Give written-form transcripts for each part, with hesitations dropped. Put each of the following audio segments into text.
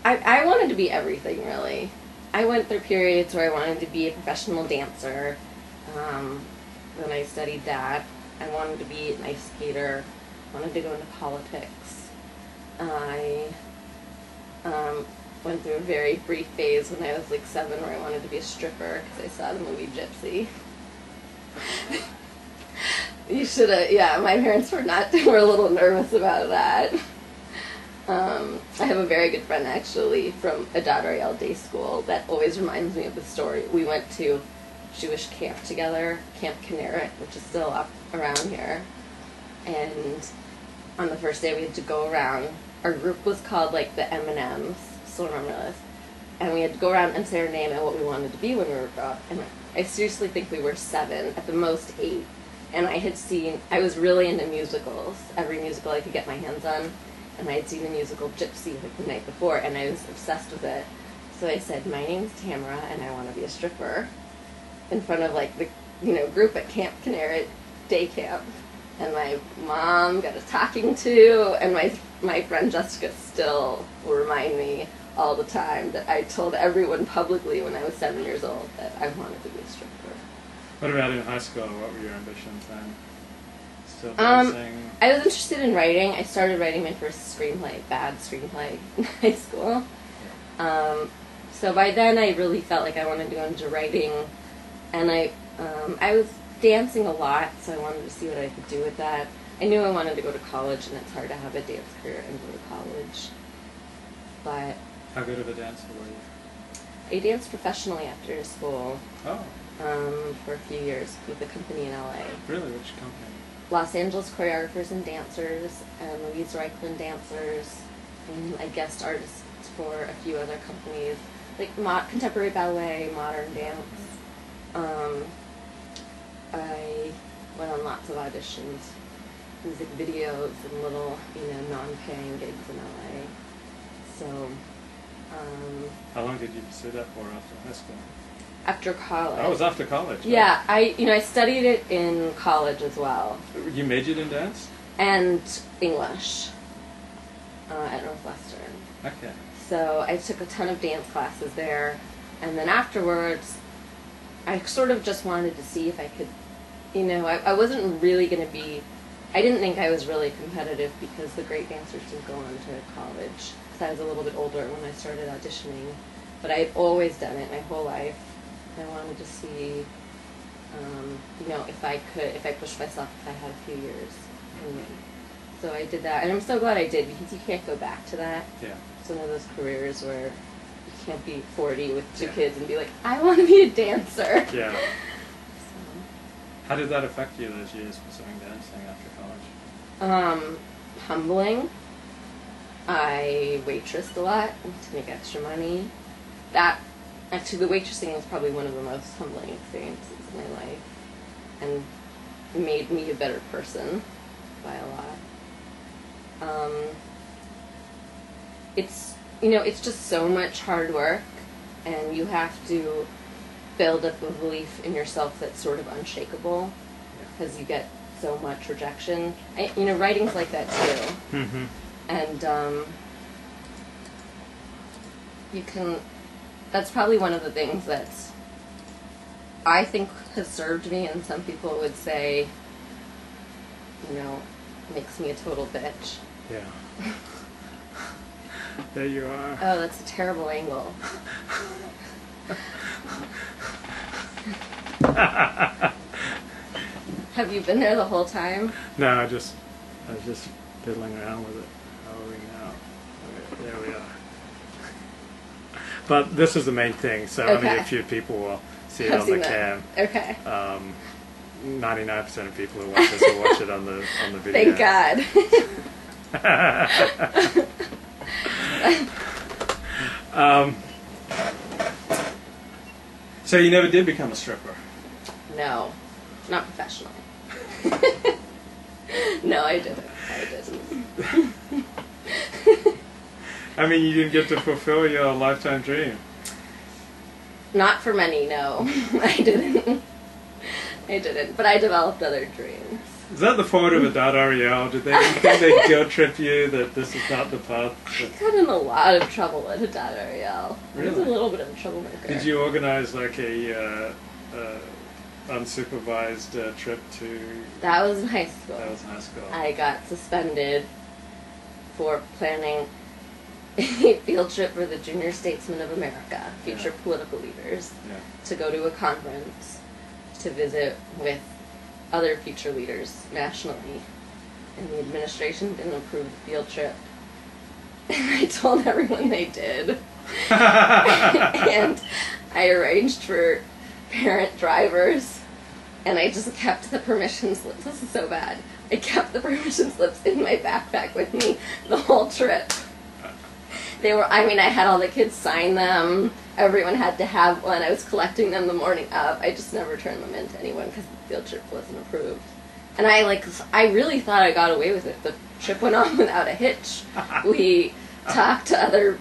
I wanted to be everything, really. I went through periods where I wanted to be a professional dancer. When I studied that, I wanted to be an ice skater. Wanted to go into politics. I went through a very brief phase when I was like 7 where I wanted to be a stripper because I saw the movie Gypsy. You should have, yeah, my parents were a little nervous about that. I have a very good friend actually from a Ariel day school that always reminds me of the story. We went to Jewish camp together, Camp Kinneret, which is still up around here. And on the first day we had to go around. Our group was called like the M&Ms, still remember this. And we had to go around and say our name and what we wanted to be when we were grown up. And I seriously think we were 7, at the most 8. And I was really into musicals, every musical I could get my hands on. And I had seen the musical Gypsy like the night before, and I was obsessed with it. So I said, my name's Tamara, and I want to be a stripper, in front of like the group at Camp Kinneret day camp. And my mom got a talking to, and my friend Jessica still will remind me all the time that I told everyone publicly when I was 7 years old that I wanted to be a stripper. What about in high school? What were your ambitions then? Still dancing? I was interested in writing. I started writing my first bad screenplay in high school. Yeah. So by then I really felt like I wanted to go into writing, and I was dancing a lot, so I wanted to see what I could do with that. I knew I wanted to go to college, and it's hard to have a dance career and go to college. But how good of a dancer were you? I danced professionally after school. Oh. For a few years with a company in LA. Really? Which company? Los Angeles Choreographers and Dancers, and Louise Reichland Dancers, and I guest artists for a few other companies, like contemporary ballet, modern dance. I went on lots of auditions, music videos, and little, non-paying gigs in LA. So, how long did you pursue that for after high school? After college. Oh, it was after college. Right? Yeah, I studied it in college as well. You majored in dance? And English at Northwestern. Okay. So I took a ton of dance classes there, and then afterwards, I sort of just wanted to see if I could, I wasn't really going to be, I didn't think I was really competitive because the great dancers didn't go on to college, because I was a little bit older when I started auditioning, but I'd always done it my whole life. I wanted to see, if I pushed myself, if I had a few years in me. So I did that, and I'm so glad I did, because you can't go back to that. Yeah. It's one of those careers where you can't be 40 with 2 kids and be like, I want to be a dancer. Yeah. So. How did that affect you those years pursuing dancing after college? Humbling. I waitressed a lot to make extra money. Actually, the waitressing was probably one of the most humbling experiences in my life, and made me a better person by a lot. It's just so much hard work, and you have to build up a belief in yourself that's sort of unshakable, because you get so much rejection. Writing's like that too. Mm-hmm. And that's probably one of the things that I think has served me, and some people would say, makes me a total bitch. Yeah. There you are. Oh, that's a terrible angle. Have you been there the whole time? No, I was just fiddling around with it. How are we now? Okay, there we are. But this is the main thing, so Okay. only a few people will see it I've on the seen cam. that. Okay. 99% of people who watch this will watch it on the video. Thank God. So you never did become a stripper? No, not professionally. No, I didn't. I mean, you didn't get to fulfill your lifetime dream. Not for many, no. I didn't. But I developed other dreams. Is that the fault of Adad Ariel? Did they guilt trip you that this is not the path? I got in a lot of trouble at Adad Ariel. Really? I was a little bit of a troublemaker. Did you organize like a unsupervised trip to... That was in high school. That was in high school. I got suspended for planning a field trip for the Junior Statesmen of America, future political leaders, to go to a conference to visit with other future leaders nationally. And the administration didn't approve the field trip. And I told everyone they did. And I arranged for parent drivers, and I just kept the permission slips. This is so bad. I kept the permission slips in my backpack with me the whole trip. I had all the kids sign them. Everyone had to have one. I was collecting them the morning of. I just never turned them in to anyone because the field trip wasn't approved. And I really thought I got away with it. The trip went on without a hitch. We talked to other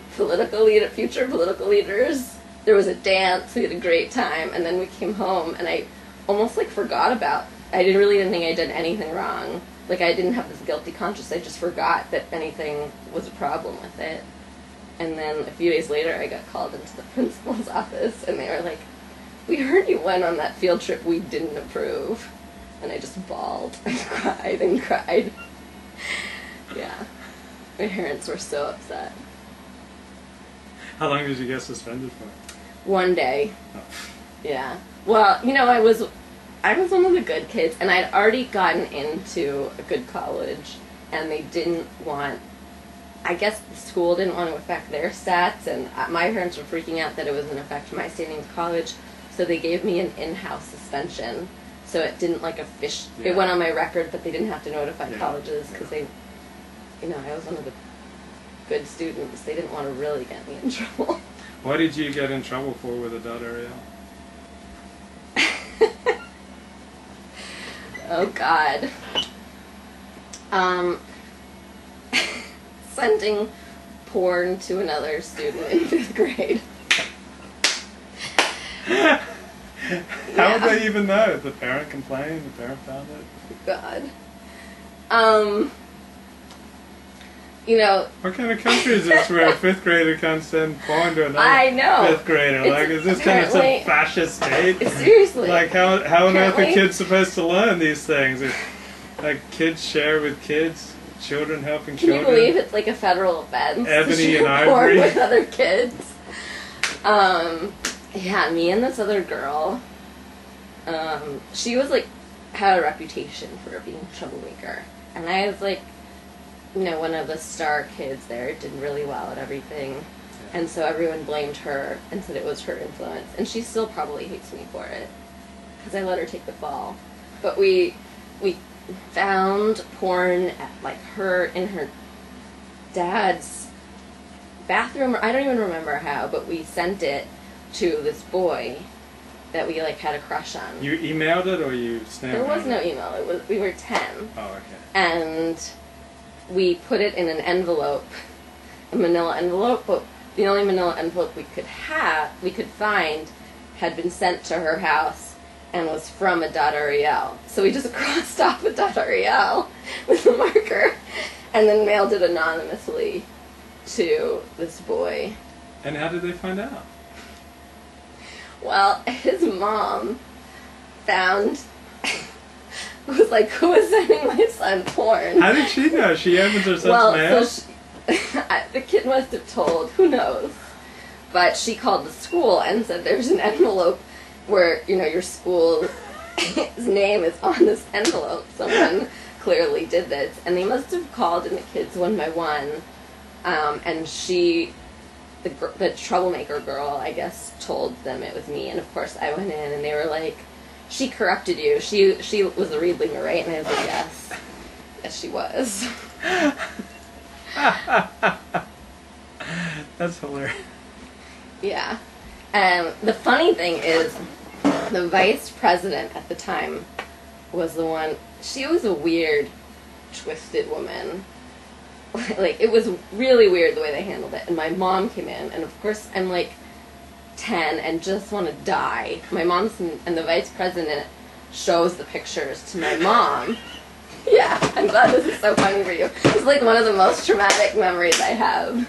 future political leaders. There was a dance. We had a great time. And then we came home, and I almost forgot about. I didn't think I did anything wrong. I didn't have this guilty conscience. I just forgot that anything was a problem with it. And then a few days later, I got called into the principal's office, and they were like, "We heard you went on that field trip we didn't approve." And I just bawled and cried and cried. Yeah. My parents were so upset. How long did you get suspended for? 1 day. Oh. Yeah. Well, I was one of the good kids, and I'd already gotten into a good college, and they didn't want... I guess the school didn't want to affect their stats, and my parents were freaking out that it was going to affect my standing in college, so they gave me an in-house suspension. So it didn't it went on my record, but they didn't have to notify colleges because they, I was one of the good students. They didn't want to really get me in trouble. What did you get in trouble for with Adad Ariel? Oh, God. Sending porn to another student in 5th grade. How would they even know? The parent complained, the parent found it? God. What kind of country is this where a 5th grader can't send porn to another I know. 5th grader? Is this kind of some fascist state? Seriously. How on earth are kids supposed to learn these things? Kids share with kids? Children helping children? Can you believe it's a federal offense? Ebony and to porn Ivory. with other kids. Yeah, me and this other girl. She was had a reputation for being a troublemaker, and I was one of the star kids there. Did really well at everything, and so everyone blamed her and said it was her influence, and she still probably hates me for it because I let her take the fall. But we found porn at her in her dad's bathroom, or I don't even remember how, but we sent it to this boy that we had a crush on. You emailed it or you snapped it? There was no email. We were 10. Oh, okay. And we put it in an envelope, a manila envelope, but the only manila envelope we could find had been sent to her house and was from Adad Ariel. So we just crossed off Adad Ariel with a marker and then mailed it anonymously to this boy. And how did they find out? Well, his mom found... was who is sending my son porn? How did she know? She opens her son's mail? So the kid must have told. Who knows? But she called the school and said there's an envelope where, your school's name is on this envelope. Someone clearly did this. And they must have called in the kids one by one. And the troublemaker girl, I guess, told them it was me. And of course I went in and they were like, "She corrupted you. She was the Riedlinger, right?" And I was like, "Yes. Yes, she was." That's hilarious. Yeah. The funny thing is, the vice president at the time was the one... She was a weird, twisted woman. It was really weird the way they handled it. And my mom came in, and of course I'm 10 and just want to die. My mom's and the vice president shows the pictures to my mom, Yeah, I'm glad this is so funny for you. It's like one of the most traumatic memories I have.